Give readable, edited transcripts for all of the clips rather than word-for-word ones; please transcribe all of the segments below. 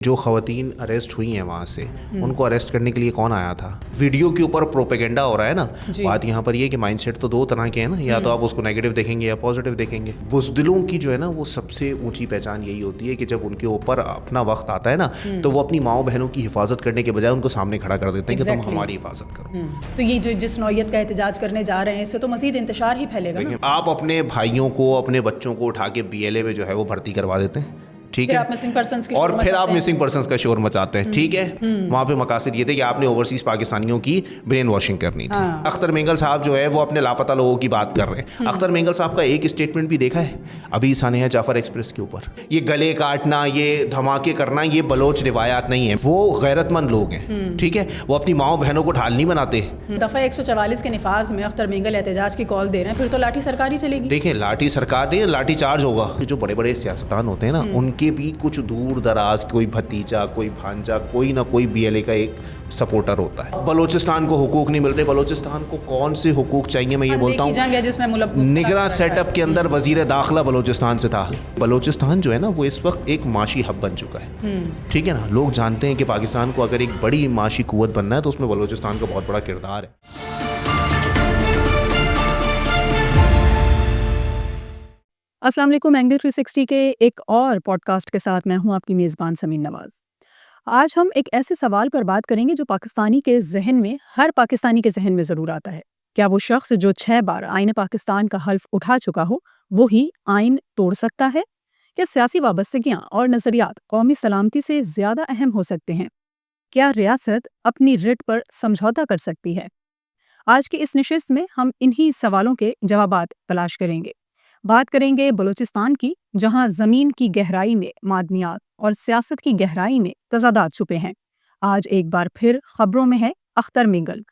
जो ख़वातीन अरेस्ट हुई हैं वहाँ से उनको अरेस्ट करने के लिए कौन आया था? वीडियो के ऊपर प्रोपेगेंडा हो रहा है ना। बात यहाँ पर ये कि माइंडसेट तो दो तरह के हैं ना, या तो आप उसको नेगेटिव देखेंगे या पॉजिटिव देखेंगे। बुज़दिलों की जो है ना वो सबसे ऊंची पहचान यही होती है कि जब उनके ऊपर अपना वक्त आता है ना तो वो अपनी माओ बहनों की हिफाजत करने के बजाय उनको सामने खड़ा कर देते हैं कि तुम हमारी हिफाजत करो। तो ये जो जिस नौयत का एहतजाज करने जा रहे हैं इससे तो मज़ीद इंतशार ही फैलेगा ना। आप अपने भाइयों को, अपने बच्चों को उठा के BLA में जो है वो भर्ती करवा देते हैं, ठीक फिर है, आप मिसिंग पर्सन्स की और शोर फिर आप मचाते हैं। मिसिंग पर्सन्स का शोर मचाते हैं, ठीक है। वहाँ पे मकासद ये थे कि आपने ओवरसीज पाकिस्तानियों की ब्रेन वॉशिंग करनी थी। अख्तर मेंगल साहब जो है वो अपने लापता लोगों की बात कर रहे हैं। अख्तर मेंगल साहब का एक स्टेटमेंट भी देखा है अभी सानिया जाफर एक्सप्रेस के ऊपर, ये गले काटना, ये धमाके करना, ये बलोच रिवायात नहीं है। वो गैरतमंद लोग हैं, ठीक है, वो अपनी माओ बहनों को ढाल नहीं बनाते। दफ़ा 144 के निफाज में अख्तर मेंगल एहतजाज की कॉल दे रहे हैं, फिर तो लाठी सरकार ही चलेगी। देखिए, लाठी सरकार नहीं, लाठी चार्ज होगा। जो बड़े बड़े सियासतदान होते हैं ना उनके भी कुछ दूर दराज कोई भतीजा, कोई भांजा, कोई ना कोई BLA का एक सपोर्टर होता है। बलोचिस्तान को हुकूक नहीं मिलते। बलोचिस्तान को कौन से हुकूक चाहिए? मैं ये बोलता हूँ जिसमें निगरान सेटअप के अंदर वजीर दाखिला बलोचिस्तान से था। बलोचिस्तान जो है ना वो इस वक्त एक माशी हब बन चुका है, ठीक है ना। लोग जानते हैं कि पाकिस्तान को अगर एक बड़ी माशी कुव्वत बनना है तो उसमें बलोचिस्तान का बहुत बड़ा किरदार है। अस्सलाम वालेकुम। एंगल 360 के एक और पॉडकास्ट के साथ मैं हूं आपकी मेज़बान समीन नवाज़। आज हम एक ऐसे सवाल पर बात करेंगे जो पाकिस्तानी के जहन में, हर पाकिस्तानी के जहन में ज़रूर आता है। क्या वो शख्स जो 6 बार आईन पाकिस्तान का हल्फ उठा चुका हो वो ही आइन तोड़ सकता है? क्या सियासी वाबस्तगियाँ और नज़रियात कौमी सलामती से ज़्यादा अहम हो सकते हैं? क्या रियासत अपनी रिट पर समझौता कर सकती है? आज की इस नशिस्त में हम इन्हीं सवालों के जवाबात तलाश करेंगे। बात करेंगे बलूचिस्तान की, जहां ज़मीन की गहराई में मादनियात और सियासत की गहराई में तजादात छुपे हैं। आज एक बार फिर खबरों में है अख्तर मेंगल।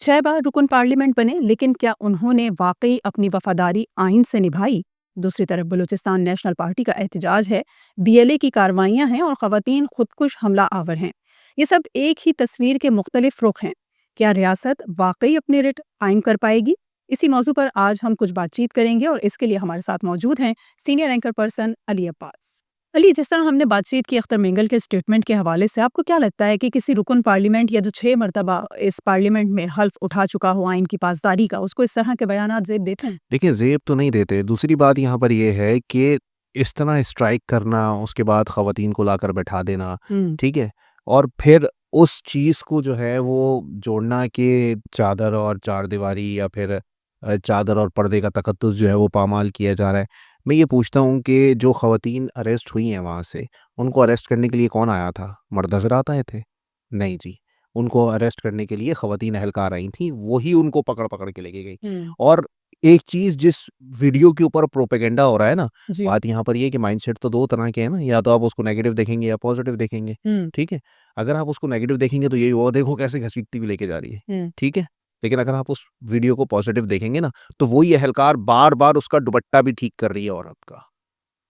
6 बार रुकन पार्लियामेंट बने, लेकिन क्या उन्होंने वाकई अपनी वफादारी आइन से निभाई? दूसरी तरफ बलूचिस्तान नेशनल पार्टी का एहतजाज है, BLA की कार्रवाइयां हैं और ख़वातीन खुदकुश हमला आवर हैं। ये सब एक ही तस्वीर के मुख्तलिफ रुख हैं। क्या रियासत वाकई अपनी रिट कायम कर पाएगी? इसी मौजू पर आज हम कुछ बातचीत करेंगे और इसके लिए हमारे साथ मौजूद हैं senior anchor person Ali Abbas. Ali, जिस तरह हमने बातचीत की अख्तर मेंगल के स्टेटमेंट के हवाले से, आपको क्या लगता है कि किसी रुकन पार्लियामेंट या जो 6 मरतबा इस पार्लियामेंट में हल्फ उठा चुका हो आइन की पासदारी का, उसको इस तरह के बयानात ज़ेब देते हैं? देखिए, ज़ेब तो नहीं देते। दूसरी बात यहाँ पर यह है कि इस तरह स्ट्राइक करना, उसके बाद ख़वातीन को लाकर बैठा देना, ठीक है, और फिर उस चीज़ को जो है वो जोड़ना कि चादर और चारदीवारी या फिर चादर और पर्दे का तकद्दुस जो है वो पामाल किया जा रहा है। मैं ये पूछता हूँ कि जो ख़वातीन अरेस्ट हुई हैं वहाँ से, उनको अरेस्ट करने के लिए कौन आया था? मर्द हज़रात आए थे? नहीं जी। उनको अरेस्ट करने के लिए ख़वातीन एहलकार आई थीं, वही उनको पकड़-पकड़ के लेके गई। और एक चीज़ जिस वीडियो के ऊपर प्रोपेगेंडा हो रहा है ना, जी। बात यहाँ पर ये है कि माइंडसेट तो 2 तरह के हैं ना, या तो आप उसको नेगेटिव देखेंगे या पॉजिटिव देखेंगे, ठीक है? अगर आप उसको नेगेटिव देखेंगे तो यही होगा, देखो कैसे घसीटती हुई लेके जा रही है, ठीक है? लेकिन अगर आप उस वीडियो को पॉजिटिव देखेंगे ना, तो वही एहलकार बार-बार उसका दुपट्टा भी ठीक कर रही है औरत का,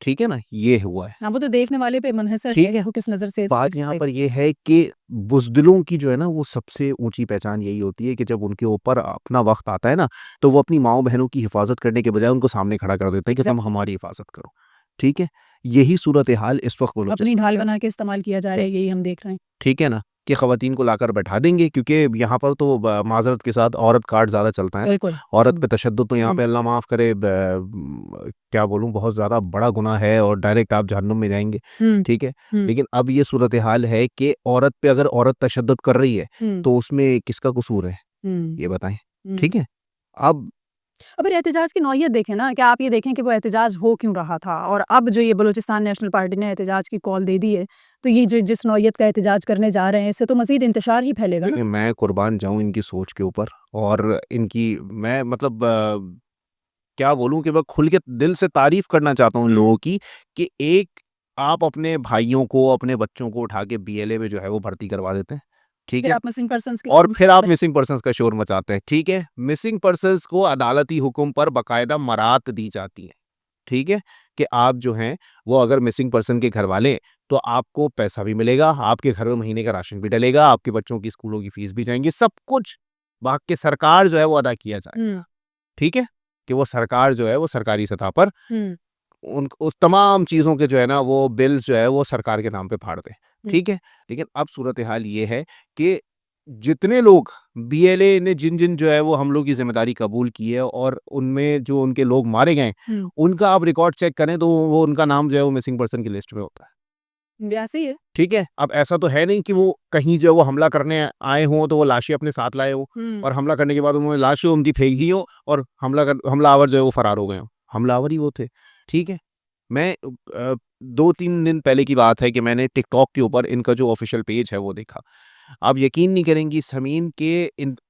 ठीक है ना? ये हुआ है। हाँ, वो तो देखने वाले पे मुनहसर ठीक है है। कि वो किस नज़र से इस बात चीज़ को यहाँ देख। पर ये है कि बुज़दिलों की जो है ना वो सबसे ऊँची पहचान यही होती है कि जब उनके ऊपर अपना वक़्त आता है ना, तो वो अपनी माँ-बहनों की हिफाज़त करने के बजाय उनको सामने खड़ा कर देते हैं कि तुम हमारी हिफाज़त करो, ठीक है? यही सूरत-ए-हाल इस वक़्त अपनी बलूचिस्तान ढाल का है, बना के इस्तेमाल किया जा रहा है, यही हम देख रहे हैं। ठीक है ना? कि ख़वातीन को लाकर बैठा देंगे, क्योंकि यहाँ पर तो माज़रत के साथ औरत कार्ड ज़्यादा चलता है। बिल्कुल। औरत पे तशद्दुद तो यहाँ पे अल्लाह माफ़ करे, क्या बोलूँ, बहुत ज़्यादा बड़ा गुनाह है और डायरेक्ट आप जहन्नुम में जाएँगे, ठीक है? लेकिन अब ये सूरत-ए-हाल है कि औरत पे अगर औरत तशद्दुद कर रही है, तो उसमें किसका कसूर है? ये बताएँ, ठीक है? अब अगर एहतजाज की नौइयत देखें ना, क्या आप ये देखें कि वो एहतजाज हो क्यों रहा था, और अब जो ये बलूचिस्तान नेशनल पार्टी ने एहतजाज की कॉल दे दी है, तो ये जो जिस नौइयत का एहतजाज करने जा रहे हैं इससे तो मज़ीद इंतशार ही फैलेगा ना। देखिए, मैं कुर्बान जाऊँ इनकी सोच के ऊपर, और इनकी मैं मतलब क्या बोलूँ कि मैं खुल के दिल से तारीफ़ करना चाहता हूँ इन लोगों की कि एक आप अपने भाइयों को, अपने बच्चों को उठा के BLA में जो है वो भर्ती करवा देते हैं, ठीक फिर है? आप मिसिंग पर्सन्स की और फिर आप मिसिंग पर्सन्स का शोर मचाते हैं, ठीक है? मिसिंग पर्सन्स को अदालती हुक्म पर बाकायदा मरात दी जाती है, ठीक है? कि आप जो हैं वो अगर मिसिंग पर्सन के घरवाले, तो आपको पैसा भी मिलेगा, आपके घर में महीने का राशन भी डलेगा, आपके बच्चों की स्कूलों की फीस भी जाएँगी, सब कुछ बाकी सरकार जो है वो अदा किया जाएगा, ठीक है? कि वो सरकार जो है वो सरकारी सतह पर उन उस तमाम चीज़ों के जो है ना वो बिल्स जो है वो सरकार के नाम पे फाड़ दें। ठीक है। लेकिन अब सूरत हाल ये है कि जितने लोग बीएलए ने जिन जो है वो हमलों की जिम्मेदारी कबूल की है और उनमें जो उनके लोग मारे गए उनका आप रिकॉर्ड चेक करें तो वो उनका नाम जो है वो मिसिंग पर्सन की लिस्ट में होता है। वैसे ही है। ठीक है। अब ऐसा तो है नहीं कि वो कहीं जो है वो हमला करने आए हों तो वो लाशें अपने साथ लाए हो और हमला करने के बाद उन्होंने लाशें उनकी फेंक दी हो और हमलावर जो है वो फरार हो गए हो। हमलावर ही वो थे। ठीक है। मैं 2-3 दिन पहले की बात है कि मैंने टिकटॉक के ऊपर इनका जो ऑफिशियल पेज है वो देखा। आप यकीन नहीं करेंगी समीन के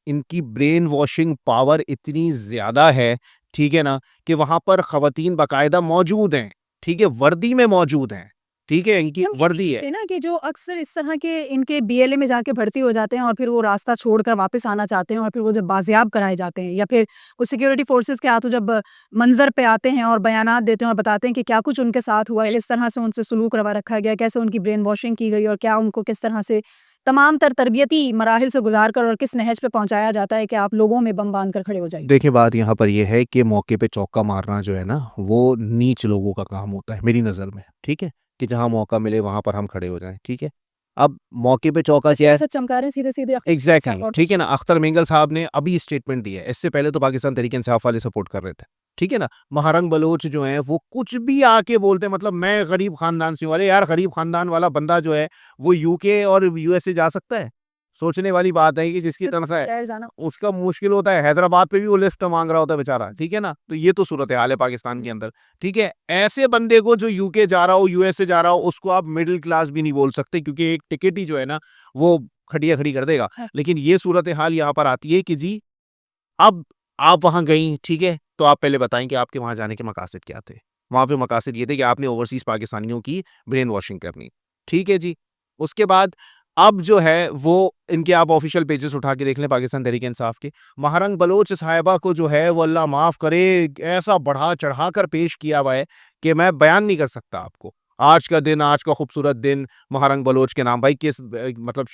इनकी ब्रेन वॉशिंग पावर इतनी ज़्यादा है, ठीक है ना, कि वहाँ पर ख़वातीन बाकायदा मौजूद हैं, ठीक है, वर्दी में मौजूद हैं, ठीक है, इनकी हम ये वर्दी देखते है। हैं ना कि जो अक्सर इस तरह के इनके बीएलए में जाके भर्ती हो जाते हैं और फिर वो रास्ता छोड़कर वापस आना चाहते हैं और फिर वो जब बाजियाब कराए जाते हैं या फिर वो सिक्योरिटी फोर्सेस के हाथों जब मंजर पे आते हैं और बयानात देते हैं और बताते हैं कि क्या कुछ उनके साथ हुआ है, इस तरह से उनसे सलूक रवा रखा गया, कैसे उनकी ब्रेन वॉशिंग की गई और क्या उनको किस तरह से तमाम तर तरबियती मराहिल से गुजार कर और किस नहज पे पहुंचाया जाता है कि आप लोगों में बम बांध कर खड़े हो जाइए। देखिए, बात यहाँ पर ये है कि मौके पे चौका मारना जो है ना, वो नीच लोगों का काम होता है मेरी नज़र में, ठीक है? कि जहाँ मौका मिले वहाँ पर हम खड़े हो जाएँ, ठीक है? अब मौके पे चौका क्या है? सियासत चमका रहे हैं सीधे-सीधे एग्ज़ैक्टली, ठीक है ना? अख्तर मिंगल साहब ने अभी स्टेटमेंट दी है, इससे पहले तो पाकिस्तान तहरीक-ए-इंसाफ वाले सपोर्ट कर रहे थे, ठीक है ना? महारंग बलोच जो हैं, वो कुछ भी आके बोलते हैं मतलब मैं गरीब ख़ानदान से हूँ, अरे यार गरीब ख़ानदान वाला बंदा जो है, वो यूके और यूएसए जा सकता है? सोचने वाली बात है कि जिसकी तनख्वाह है, शहर जाना उसका मुश्किल होता है, हैदराबाद पे भी वो लिफ्ट माँग रहा होता है बेचारा, ठीक है ना? तो ये तो सूरत-ए-हाल है पाकिस्तान के अंदर, ठीक है? ऐसे बंदे को जो यूके जा रहा हो, यूएसए जा रहा हो, उसको आप मिडल क्लास भी नहीं बोल सकते क्योंकि एक टिकट ही जो है ना, वो खटिया खड़ी कर देगा। हाँ। लेकिन ये सूरत-ए-हाल यहाँ पर आती है कि जी, अब आप वहाँ गईं, ठीक है? तो आप पहले बताएँ कि आपके वहाँ जाने के मकासद क्या थे? वहाँ पे मकासद ये थे कि आपने ओवरसीज़ पाकिस्तानियों की ब्रेन वॉशिंग करनी। ठीक है जी। उसके बाद अब जो है वो इनके आप ऑफ़िशियल पेजेज़ उठा के देख लें पाकिस्तान तहरीक-ए-इंसाफ के। महारंग बलोच साहिबा को जो है वो अल्लाह माफ़ करे ऐसा बढ़ा-चढ़ा कर पेश किया हुआ है कि मैं बयान नहीं कर सकता आपको। आज का दिन, आज का खूबसूरत दिन महारंग बलोच के नाम भाई मतलब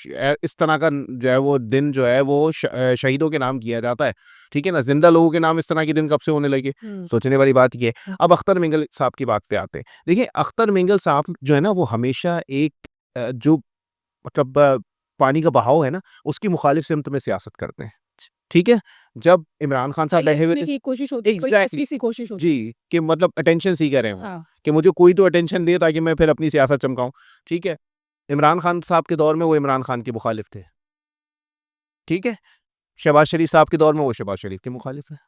इस तरह का जो है वो दिन जो है वो शहीदों के नाम किया जाता है। ठीक है ना? ज़िंदा लोगों के नाम इस तरह के दिन कब से होने लगे? सोचने वाली बात ये है। अब अख्तर मिंगल साहब की बात पे आते हैं। देखिए, अख्तर मिंगल साहब जो है ना वो हमेशा एक जो मतलब पानी का बहाव है ना, उसकी मुखालिफ सिमत में सियासत करते हैं। ठीक है? जब इमरान खान साहब बैठे हुए थे की कोशिश होती है, कोई एग्ज़ैक्टली ऐसी-सी कोशिश होती जी, कि मतलब अटेंशन सीकर हैं वो, हाँ। कि मुझे कोई तो अटेंशन दे ताकि मैं फिर अपनी सियासत चमकाऊँ। ठीक है? इमरान खान साहब के दौर में वो इमरान खान के मुखालिफ थे। ठीक है? शहबाज़ शरीफ साहब के दौर में वो शहबाज़ शरीफ के मुखालिफ हैं।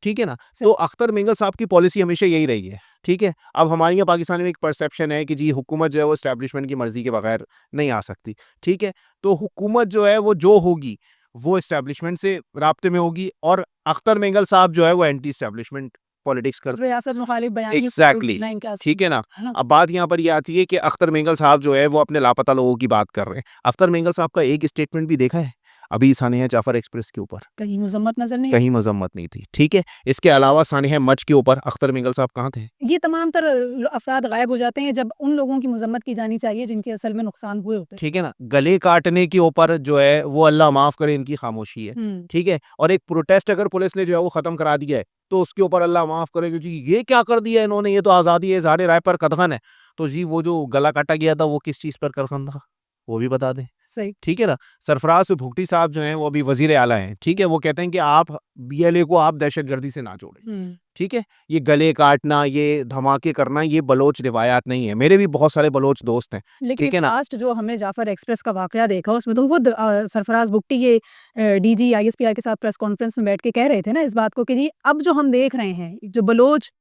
ठीक है ना? तो अख्तर मिंगल साहब की पॉलिसी हमेशा यही रही है, ठीक है? अब हमारे यहाँ पाकिस्तान में एक परसेप्शन है कि जी हुकूमत जो है वो एस्टेब्लिशमेंट की मर्ज़ी के बगैर नहीं आ सकती, ठीक है? तो हुकूमत जो है वो जो होगी, वो एस्टेब्लिशमेंट से राब्ते में होगी और अख्तर मिंगल साहब जो है वो एंटी एस्टेब्लिशमेंट पॉलिटिक्स करते हैं। रियासत मुखालिफ बयान एग्ज़ैक्टली, लाइन का ठीक है ना? है ना? अब बात यहाँ पर ये आती है कि अख्तर मिंगल साहब जो है वो अपने लापता लोगों की बात कर रहे हैं। अख्तर मिंगल साहब का एक स्टेटमेंट भी देखा है? अभी सानिया जाफर एक्सप्रेस के ऊपर। कहीं मज़म्मत नज़र नहीं कहीं मज़म्मत नहीं थी, ठीक है? इसके अलावा सानिया मच के ऊपर अख्तर मिंगल साहब कहाँ थे? ये तमाम तर अफ़राद गायब हो जाते हैं जब उन लोगों की मज़म्मत की जानी चाहिए जिनके असल में नुकसान हुए होते हैं। ठीक है ना? गले काटने के ऊपर जो है वो अल्लाह माफ़ करे इनकी खामोशी है, ठीक है? और एक प्रोटेस्ट अगर पुलिस ने जो है वो ख़त्म करा दिया है, तो उसके ऊपर अल्लाह माफ़ करे कि जी ये क्या कर दिया इन्होंने, ये तो आज़ादी है, इज़हार राय पर कदगन है। तो जी वो जो गला काटा गया था वो किस चीज़ पर कदगन था? वो भी बता दें। सही। ठीक है ना? सरफराज भुगटी साहब जो हैं वो अभी वज़ीर आला हैं, ठीक है? वो कहते हैं कि आप बीएलए को आप दहशतगर्दी से ना जोड़ें, ठीक है? ये गले काटना, ये धमाके करना ये बलोच रिवायात नहीं है। मेरे भी बहुत सारे बलोच दोस्त हैं, लेकिन ठीक है ना? लास्ट जो हमने जाफ़र एक्सप्रेस का वाक़या देखा उसमें तो खुद सरफ़राज़ बुगटी ये डीजी आईएसपीआर के साथ प्रेस कॉन्फ्रेंस में बैठ के कह रहे थे ना इस बात को कि जी अब जो हम देख रहे हैं, जो बलोच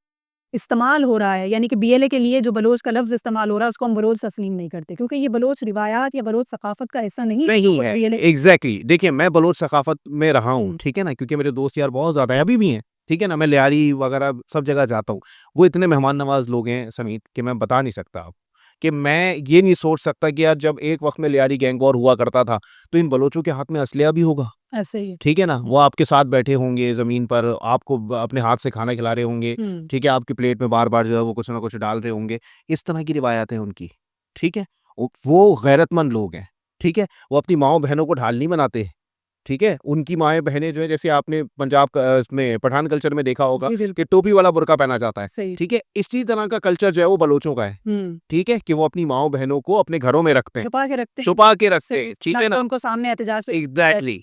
इस्तेमाल हो रहा है यानी कि बीएलए के लिए जो बलोच का लफ्ज़ इस्तेमाल हो रहा है उसको हम बलोच तस्लीम नहीं करते क्योंकि ये बलोच रिवायात या बलोच सक़ाफ़त का हिस्सा नहीं है जो नहीं कुछ है, बीएलए एग्ज़ैक्टली देखिए मैं बलोच सक़ाफ़त में रहा हूँ, ठीक है ना? क्योंकि मेरे दोस्त यार बहुत ज़्यादा हैं, अभी भी हैं, ठीक है ना? मैं लियारी वगैरह सब जगह जाता हूँ। वो इतने मेहमान नवाज़ लोग हैं समीत कि मैं बता नहीं सकता आपको, कि मैं ये नहीं सोच सकता कि यार जब एक वक़्त में लियारी गैंग वॉर हुआ करता था, तो इन बलोचों के हाथ में असलहा भी होगा। ऐसे ही है। ठीक है ना? वो आपके साथ बैठे होंगे ज़मीन पर, आपको अपने हाथ से खाना खिला रहे होंगे, ठीक है? आपकी प्लेट में बार-बार जो है वो कुछ ना कुछ डाल रहे होंगे। इस तरह की रिवायत है उनकी, ठीक है? वो गैरतमंद लोग हैं, ठीक है? वो अपनी माँओं-बहनों को ढाल नहीं बनाते, ठीक है, उनकी माएँ बहनें जो है, जैसे आपने पंजाब का इसमें पठान कल्चर में देखा होगा जी बिल्कुल कि टोपी वाला बुर्का पहना जाता है, सही ठीक है, इसी तरह का कल्चर जो है वो बलोचों का है, ठीक है, कि वो अपनी माओ बहनों को अपने घरों में रखते हैं, छुपा के रखते हैं छुपा के रखते सही हैं, ठीक ना है कि ना? उनको सामने एहतजाज पे एग्जैक्टली,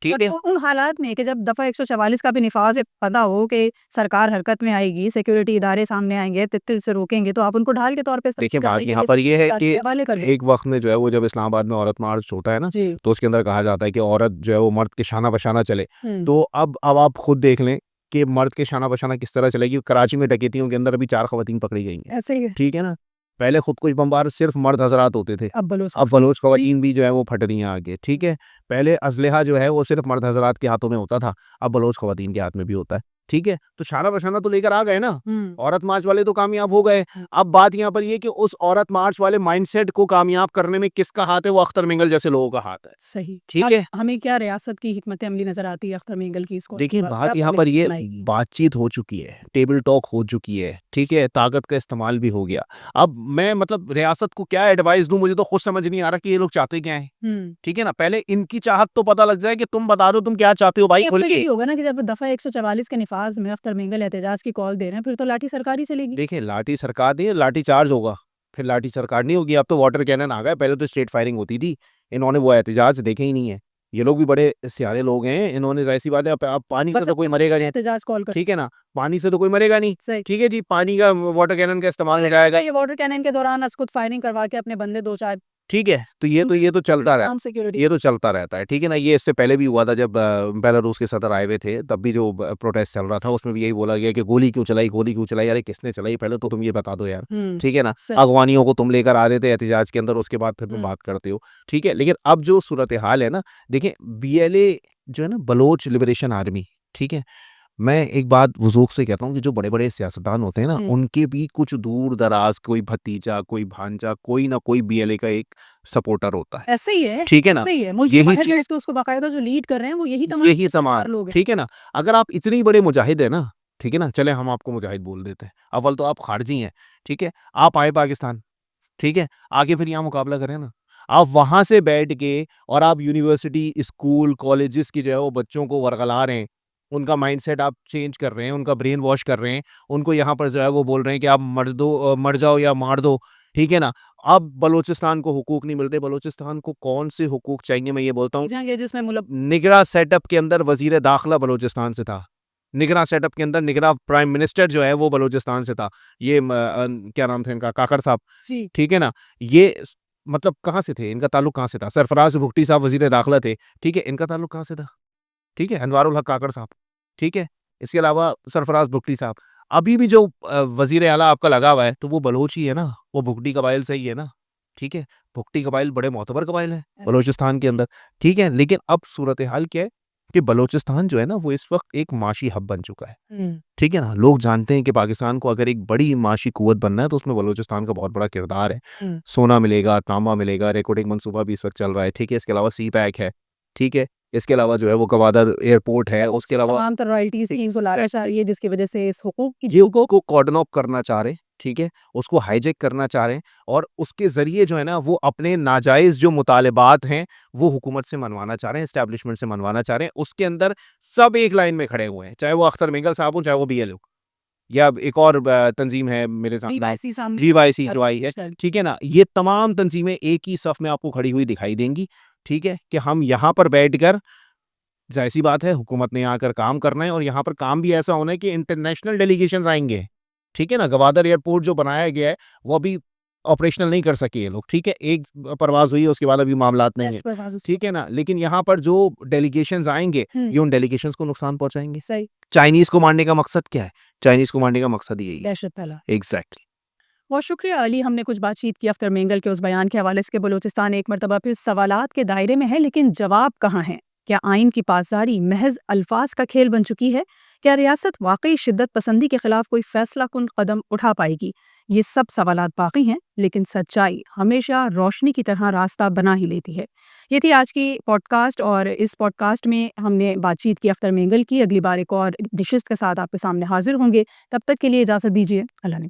ठीक बट है। उन हालात में कि जब दफ़ा 144 का भी निफाज है, पता हो कि सरकार हरकत में आएगी, सिक्योरिटी इदारे सामने आएंगे, तित्तिल से रोकेंगे, तो आप उनको ढाल के तौर पे देखिए, बात करने के यहाँ लिए पर ये है कि हवाले कर दें एक वक़्त में जो है वो जब इस्लामाबाद में औरत मार्च होता है ना, जी तो उसके अंदर कहा जाता है कि औरत जो है वो मर्द के शाना-बशाना चले। हुँ, तो अब आप खुद देख लें कि मर्द के शाना-बशाना किस तरह चलेगी। कराची में डकैतियों के अंदर अभी 4 ख़वातीन पकड़ी गई हैं, ऐसे ही है। ठीक है ना? पहले खुदकुश बमबार सिर्फ़ मर्द हज़रात होते थे, अब बलोच अब बलोच ख़वातीन भी जो है वो फट रही हैं आगे, ठीक है? पहले असलहा जो है वो सिर्फ़ मर्द हज़रात के हाथों में होता था, अब बलोच ख़वातीन के हाथ में भी होता है, ठीक है? तो शाना-बशाना तो लेकर आ गए ना, हुँ, औरत मार्च वाले तो कामयाब हो गए। हुँ, अब बात यहाँ पर ये है कि उस औरत मार्च वाले माइंडसेट को कामयाब करने में किसका हाथ है? वो अख्तर मिंगल जैसे लोगों का हाथ है, सही। ठीक है? हमें क्या रियासत की हिकमत अमली नज़र आती है अख्तर मेंगल की इसको देखिए, क्या बात यहाँ पर पॉलिसी ये बनाएगी? बातचीत हो चुकी है, टेबल टॉक हो चुकी है, ठीक है? ताकत का इस्तेमाल भी हो गया। अब मैं मतलब रियासत को क्या एडवाइस दूँ, मुझे तो खुद समझ नहीं आ रहा कि ये लोग चाहते क्या हैं, हुँ। ठीक है ना? पहले इनकी चाहत तो पता लग जाए कि तुम बता दो तुम क्या चाहते हो भाई नहीं, अब खुल तो के। यही होगा ना कि जब दफ़ा 144 के निफाज में अख्तर मेंगल एहतजाज की कॉल दे रहे हैं, फिर तो लाठी सरकार ही चलेगी। देखिए, लाठी सरकार नहीं है, लाठी चार्ज होगा, फिर लाठी सरकार नहीं होगी, अब तो वाटर कैनन आ गए, पहले तो स्ट्रेट फायरिंग होती थी। इन्होंने वो एहतजाज देखे ही नहीं है। ये लोग भी बड़े सियाने लोग हैं, इन्होंने ज़ाहिर-सी बात है अब पानी से बस तो कोई मरेगा नहीं, एहतजाज कॉल कर ठीक है ना? पानी से तो कोई मरेगा नहीं, सही। ठीक है जी? पानी का वाटर कैनन का इस्तेमाल नहीं जाएगा, ये वाटर कैनन के दौरान खुद फायरिंग करवा के अपने बंदे 2-4 ठीक है? तो ये तो चलता रहा, आर्म सिक्योरिटी ये तो चलता रहता है, ठीक है ना? ये इससे पहले भी हुआ था जब बेलारूस के सदर आए हुए थे, तब भी जो प्रोटेस्ट चल रहा था उसमें भी यही बोला गया कि गोली क्यों चलाई? अरे किसने चलाई? पहले तो तुम ये बता दो यार, हुँ, ठीक है ना? सही। अगवानियों को तुम लेकर आ रहे थे एहतजाज के अंदर, उसके बाद फिर तुम हुँ, बात करते हो, ठीक है? लेकिन अब जो सूरत-ए-हाल है ना, देखिए बीएलए जो है ना बलोच लिबरेशन आर्मी, ठीक है? मैं एक बात वज़ूक़ से कहता हूँ कि जो बड़े-बड़े सियासतदान होते हैं ना, हुँ। उनके भी कुछ दूर-दराज़ कोई भतीजा, कोई भांजा, कोई ना कोई बीएलए का एक सपोर्टर होता है। ऐसे ही है, ठीक है ना? ऐसे ही है। मुल्क से यही बाहर चीज़ जाके उसको बाकायदा जो लीड कर रहे हैं, वो यही तमाम यही तमाम, सरदार लोग हैं। ठीक है ना? अगर आप इतने बड़े मुजाहिद हैं ना, ठीक है ना? चलें हम आपको मुजाहिद बोल देते हैं। अव्वल तो आप खारजी हैं, ठीक है? आप आए पाकिस्तान, ठीक है? आके फिर यहाँ मुकाबला करें ना। आप वहाँ से बैठ के और आप यूनिवर्सिटी, स्कूल, कॉलेजेस की जो है वो बच्चों को वरगला रहे हैं। उनका माइंडसेट आप चेंज कर रहे हैं, उनका ब्रेन वॉश कर रहे हैं। उनको यहाँ पर जो है वो बोल रहे हैं कि आप मर जाओ या मार दो, ठीक है ना? अब बलूचिस्तान को हुकूक नहीं मिल रहे, बलूचिस्तान को कौन से हुकूक चाहिए मैं ये बोलता हूँ। जंग है जिसमें निगरां सेटअप के अंदर वज़ीर दाखिला बलूचिस्तान से था। निगरां सेटअप के अंदर निगरां प्राइम मिनिस्टर जो है वो बलूचिस्तान से था। ये क्या नाम था इनका काकड़ साहब, जी, ठीक है ना? ये मतलब कहाँ से थे? इनका ताल्लुक कहाँ से था? सरफराज भुगटी साहब वज़ीर दाखिला थे, ठीक है? इनका ताल्लुक कहाँ से था? ठीक है? अनवारुल हक काकड़ साहब, ठीक है? इसके अलावा सरफराज भुगटी साहब। अभी भी जो वज़ीर आला आपका लगा हुआ है, तो वो बलोच ही है ना? वो भुगटी कबाइल से ही है ना? ठीक है? भुगटी कबाइल बड़े मोतबर कबाइल हैं बलूचिस्तान के अंदर, ठीक है? लेकिन अब सूरत-ए-हाल क्या है कि बलूचिस्तान जो है ना, वो इस वक़्त एक माशी हब बन चुका है। हुँ, ठीक है ना? लोग जानते हैं कि पाकिस्तान को अगर एक बड़ी माशी कुव्वत बनना है, तो उसमें बलूचिस्तान का बहुत बड़ा किरदार है। हुँ। सोना मिलेगा, तांबा मिलेगा, रिक्रूटिंग मंसूबा भी इस वक़्त चल रहा है, ठीक है? इसके अलावा सी पैक है, ठीक है? इसके अलावा जो है वो गवादर एयरपोर्ट है, उसके अलावा तमाम तर रॉयल्टीज़ की इनको लाना चाह रही है, जिसकी वजह से इस हुकूक की ये को कॉर्डन ऑफ करना चाह रहे हैं, ठीक है? उसको हाईजैक करना चाह रहे हैं और उसके ज़रिए जो है ना वो अपने नाजायज़ जो मुतालबात हैं, वो हुकूमत से मनवाना चाह रहे हैं, एस्टेब्लिशमेंट से मनवाना चाह रहे हैं। उसके अंदर सब एक लाइन में खड़े हुए हैं, चाहे वो अख्तर मिंगल साहब हों, चाहे वो बीएलओ या एक और तंज़ीम है मेरे सामने डीवाईसी सामने लीवाईसी जो आई है, चल ठीक है ना? ये तमाम तंज़ीमें एक ही सफ़ में आपको खड़ी हुई दिखाई देंगी, ठीक है? कि हम यहाँ पर बैठकर ज़ाहिर-सी बात है हुकूमत ने आकर काम करना है और यहाँ पर काम भी ऐसा होना है कि इंटरनेशनल डेलीगेशंस आएँगे, ठीक है ना? गवादर एयरपोर्ट जो बनाया गया है, वो अभी ऑपरेशनल नहीं कर सके ये लोग, ठीक है? एक परवाज़ हुई है, उसके बाद अभी मामलात नहीं है, टेस्ट परवाज़ ठीक है ना? लेकिन यहाँ पर जो डेलीगेशंस आएँगे, हुँ, ये उन डेलीगेशंस को नुकसान पहुँचाएँगे। सही, चाइनीज़ को मारने का मकसद क्या है? चाइनीज़ को मारने का मकसद यही है। दहशत फैला। एग्ज़ैक्टली। बहुत शुक्रिया अली, हमने कुछ बातचीत की अख्तर मेंगल के उस बयान के हवाले से कि बलूचिस्तान एक मरतबा फिर सवालात के दायरे में है, लेकिन जवाब कहाँ हैं? क्या आइन की पासदारी महज अल्फाज का खेल बन चुकी है? क्या रियासत वाकई शिद्दत पसंदी के खिलाफ कोई फैसला कुन कदम उठा पाएगी? ये सब सवालात बाकी हैं, लेकिन सच्चाई हमेशा रोशनी की तरह रास्ता बना ही लेती है। ये थी आज की पॉडकास्ट और इस पॉडकास्ट में हमने बातचीत की अख्तर मेंगल की। अगली बार एक और डिशेस के साथ आपके सामने हाजिर होंगे। तब तक के लिए इजाज़त दीजिए। अल्लाह ने